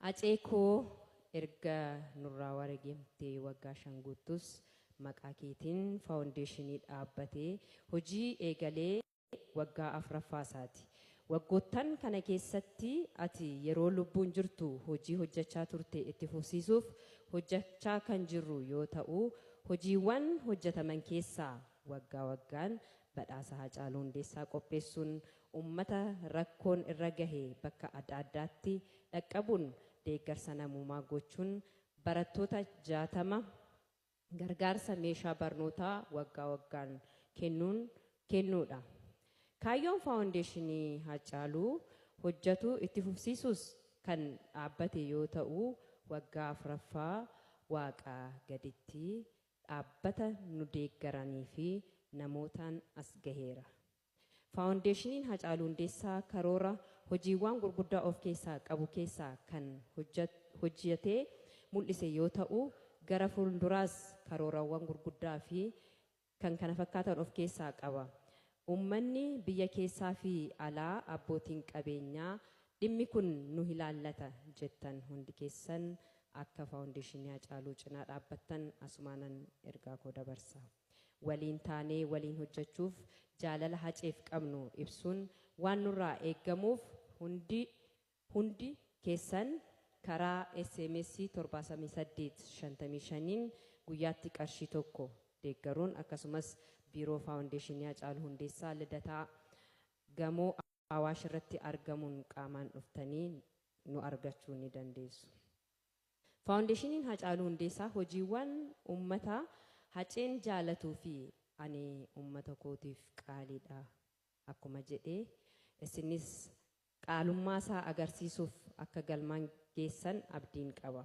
Aceekoo erga nurraa wareegamtee waggaa 5 guutus maqaa keetiin faawundeeshinii dhaabbatee hojii eegalee waggaa 4ffasaati. Waggoottan kana keessatti ati yeroo lubbuun jirtu hojii hojjechaa turte itti fufsiisuuf hojjechaa kan jirru yoo ta'u hojiiwwan hojjetaman keessaa waggaa waggaan badhaasa Haacaaluu Hundeessaa qopheessuun ummata rakkoon irra gahee bakka adda addaatti dhaqqabuun deeggarsa namummaa gochuun barattoota 60 gargaarsa meeshaa barnootaa waggaa waggaan kennuudha. Kaayyoon faawundeeshinii Haacaaluu hojjetu itti fufsiisuus kan dhaabbate yoo ta'u waggaa 4ffaa waaqaa gaditti dhaabbata nu deeggaranii fi namootaan as gaheera. Faawundeeshiniin Haacaaluu Hundeessaa karoora hojiiwwan gurguddaa of keessaa qabu keessaa kan hojjetee mul'ise yoo ta'u gara fuulduraas karoorawwan gurguddaa fi kan kana fakkaatan of keessaa qaba. Uummanni biyya keessaa fi alaa abbootiin qabeenyaa dhimmi kun nu ilaallata jettan hundi keessan akka faawundeeshinii Haacaaluu cinaa dhaabbattan asumaanan ergaa koo dabarsa. Waliin taanee waliin hojjechuuf jaalala Haaceef qabnu ibsuun waan nurraa eeggamuuf hundi keessan karaa SMS 7855 guyyaatti qarshii tokko deeggaruun akkasumas biiroo faawundeeshinii Haacaaluu Hundeessaa Lidataa gamoo Awaash irratti argamuun qaamaan dhuftanii nu argachuu ni dandeessu. Faawundeeshiniin Haacaaluu Hundeessaa hojiiwwan ummata Haaceen jaalatuu fi ani ummata kootiif qaaliidha akkuma jedhee isinis qaalummaa isaa agarsiisuuf akka galmaan geessan abdiin qaba.